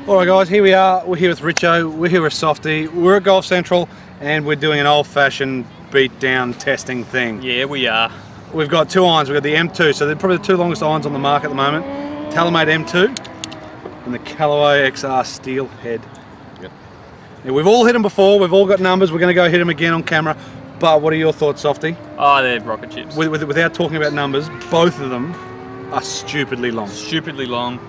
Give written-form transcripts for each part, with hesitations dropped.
Alright guys, here we are, we're here with Richo, we're here with Softy, we're at Golf Central and we're doing an old-fashioned beat-down testing thing. Yeah, we are. We've got two irons, we've got the M2, so they're probably the two longest irons on the market at the moment. Taylormade M2 and the Callaway XR Steelhead. Yep. Yeah, we've all hit them before, we've all got numbers, we're going to go hit them again on camera, but what are your thoughts, Softy? Oh, they're rocket ships. Without talking about numbers, both of them are stupidly long. Stupidly long,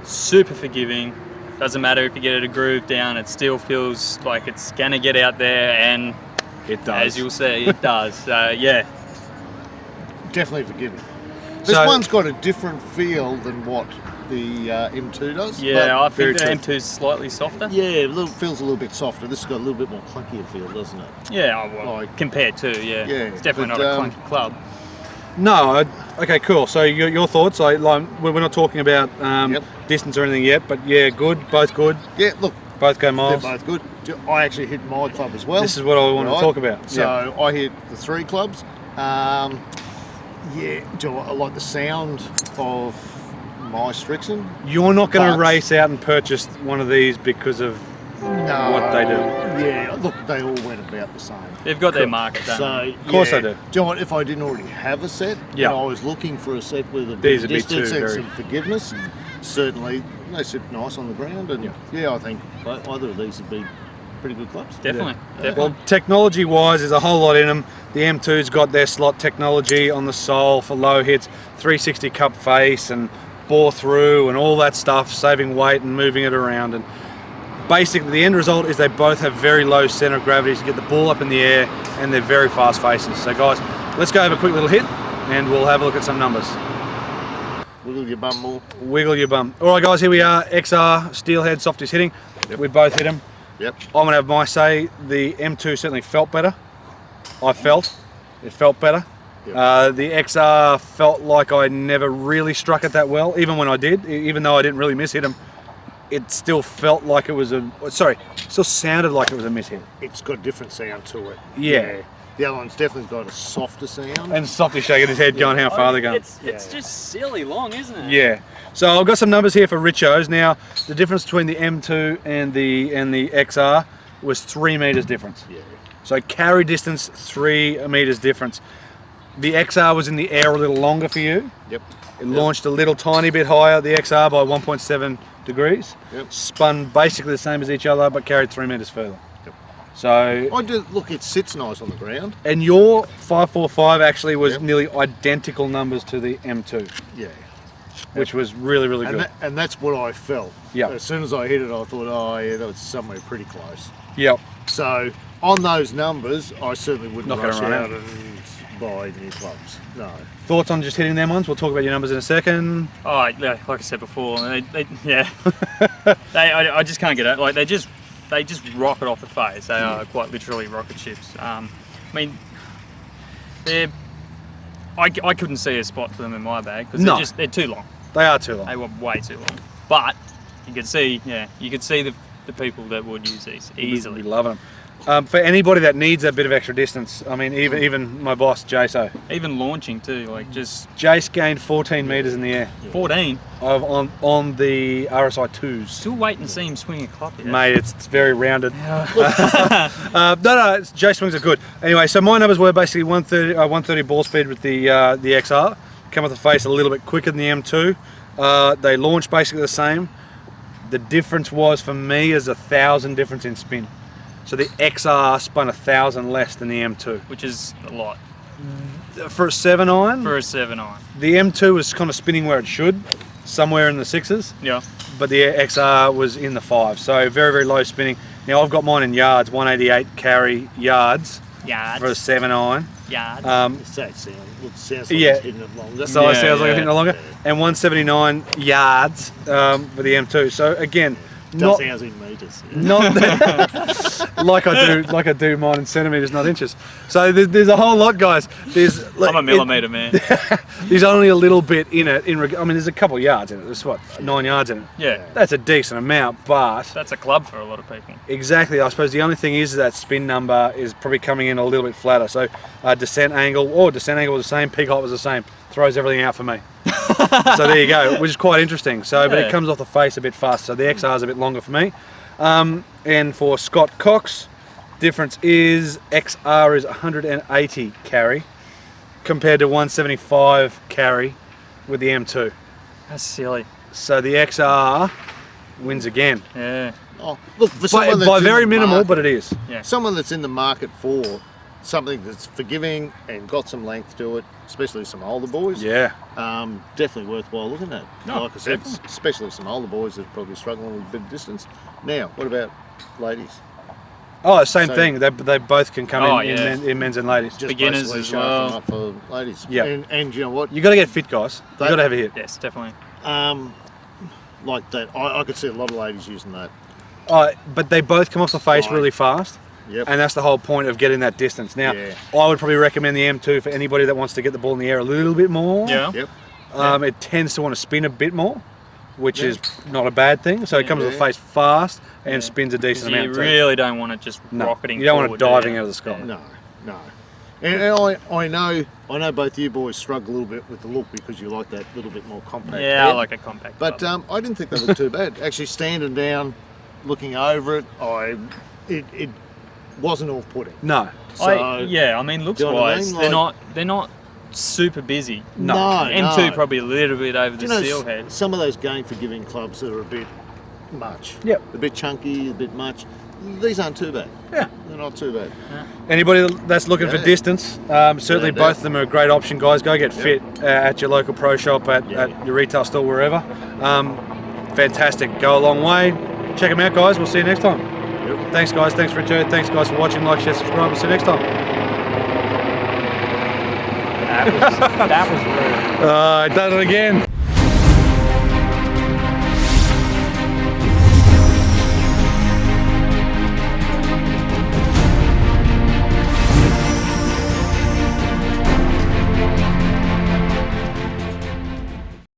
super forgiving. Doesn't matter if you get it a groove down, it still feels like it's gonna get out there, and It does. as you'll see, it does. Yeah. Definitely forgiving. This one's got a different feel than what the M2 does. Yeah, I think the true. M2 is slightly softer. Yeah, feels a little bit softer. This has got a little bit more clunkier feel, doesn't it? Yeah, well, Like- compared to, yeah. It's definitely but, not a clunky club. No, okay, cool. So your thoughts? Like we're not talking about Yep. distance or anything yet, but yeah, good, both good, Yeah, look, both go they're miles. both good. I actually hit my club as well. This is what I want to talk about. So I hit the 3 clubs. Yeah, I like the sound of my Richardson. You're not going to But- race out and purchase one of these because of No, what they do. Yeah, look, they all went about the same. They've got their market done. So, Of course yeah. I do. Do you know what, if I didn't already have a set, Yeah. and I was looking for a set with a These bit would of be distance too and very- some forgiveness, certainly they sit nice on the ground, and yeah, I think either of these would be pretty good clubs. Definitely, Yeah. definitely. Well, technology-wise, there's a whole lot in them. The M2's got their slot technology on the sole for low hits, 360 cup face and bore through and all that stuff, saving weight and moving it around. And basically, the end result is they both have very low center of gravity to get the ball up in the air, and they're very fast faces. So, guys, let's go have a quick little hit, and we'll have a look at some numbers. Wiggle your bum more. Wiggle your bum. All right, guys, here we are. XR Steelhead, Softy's hitting. We both hit him. Yep. I'm gonna have my say. The M2 certainly felt better. It felt better. Yep. The XR felt like I never really struck it that well, even when I did. Even though I didn't really miss hit him, it still felt like it was still sounded like it was a miss hit. It's got a different sound to it. Yeah. The other one's definitely got a softer sound. And Softy shaking his head, going, "How far are they going?" It's just silly long, isn't it? Yeah. So I've got some numbers here for Richo's. Now, the difference between the M2 and the XR was 3 meters difference. Yeah. So carry distance, 3 meters difference. The XR was in the air a little longer for you. Yep. It launched a little tiny bit higher, the XR, by 1.7 degrees. Yep. Spun basically the same as each other, but carried 3 meters further. Yep. So, I do look. It sits nice on the ground. and your 545 actually was Yep. nearly identical numbers to the M2, Yeah. which was really, really And, good. and that's what I felt. Yep. As soon as I hit it, I thought, oh yeah, that was somewhere pretty close. Yep. So on those numbers, I certainly wouldn't Not gonna rush run out out. and buy new clubs. No. Thoughts on just hitting them ones? We'll talk about your numbers in a second. Oh, yeah, like I said before, I just can't get it. Like they just rocket off the face. They are quite literally rocket ships. I mean, I couldn't see a spot for them in my bag because No. they're too long. They are too long. They were way too long. But you could see the people that would use these easily. Be loving them. For anybody that needs a bit of extra distance, I mean, even my boss, Jaso. Even launching too, like just Jace gained 14 meters in the air 14. on the RSI 2s. Still waiting to see him swing a club here. Mate, it's very rounded. No, Jace swings are good. Anyway, so my numbers were basically 130 ball speed with the XR. Come off the face a little bit quicker than the M2. They launched basically the same. The difference was, for me, is 1,000 difference in spin. So the XR spun 1,000 less than the M2. Which is a lot For a 7 iron, for a 7-iron. the M2 was kind of spinning where it should, somewhere in the 6s, Yeah. but the XR was in the 5s. So very, very low spinning. Now I've got mine in yards, 188 carry yards for a 7 iron. Yards. Sounds like Yeah. it's hitting it longer. So it Yeah, sounds like yeah. I'm hitting it longer. And 179 yards for the M2. So again, Does sounds in meters. Yeah. not like I do mine in centimeters, not inches. So there's a whole lot, guys. I'm a millimeter man. There's only a little bit in it. I mean, there's a couple of yards in it. There's 9 yards in it. Yeah. That's a decent amount, but That's a club for a lot of people. exactly. I suppose the only thing is that spin number is probably coming in a little bit flatter. So descent angle was the same. Peak height was the same. Throws everything out for me. So there you go, which is quite interesting. So, but Yeah. it comes off the face a bit fast. So the XR is a bit longer for me. And for Scott Cox, difference is XR is 180 carry compared to 175 carry with the M2. That's silly. So the XR wins again. Yeah. Oh, look, for someone that's By in very the minimal, market- but it is. Yeah. someone that's in the market for something that's forgiving and got some length to it, especially some older boys. Yeah. Definitely worthwhile looking at. No, Like I said, definitely. especially some older boys that are probably struggling with a bit of distance. Now, what about ladies? Oh, same So- thing. They both can come Oh, in, yeah. in men's and ladies. Just Beginners basically as sharpen well. them up for ladies. Yeah. And you know what? You got to get fit, guys. You They- got to have a hit. Yes, definitely. Like that, I could see a lot of ladies using that. But they both come off the face Right. really fast. Yep. And that's the whole point of getting that distance. Now, Yeah. I would probably recommend the M2 for anybody that wants to get the ball in the air a little bit more. Yeah. Yep. It tends to want to spin a bit more, which Yeah. is not a bad thing. So it comes off the Yeah. face fast and Yeah. spins a 'Cause decent you amount. too. really don't want it just No, rocketing you don't want it forward, diving do you? out of the sky. No, no. And I know both you boys struggle a little bit with the look because you like that little bit more compact. Yeah, I head. like a compact. But club. I didn't think they looked too bad. Actually, standing down, looking over it, it wasn't off-putting. No. So, I mean, looks do you know what I wise, mean? they're not super busy. No. M2 no. probably a little bit over the You know, Steelhead. some of those game forgiving clubs that are a bit much. Yep. A bit chunky, a bit much. These aren't too bad. Yeah. They're not too bad. Anybody that's looking for Yeah. distance, certainly Yeah, both of them are a great option, guys. Go get fit at your local pro shop, at your retail store, wherever. Fantastic. Go a long way. Check them out, guys. We'll see you next time. Yep. Thanks, guys. Thanks, Richard. Thanks, guys, for watching. Like, share, subscribe. We'll see you next time. That was rude. I done it again.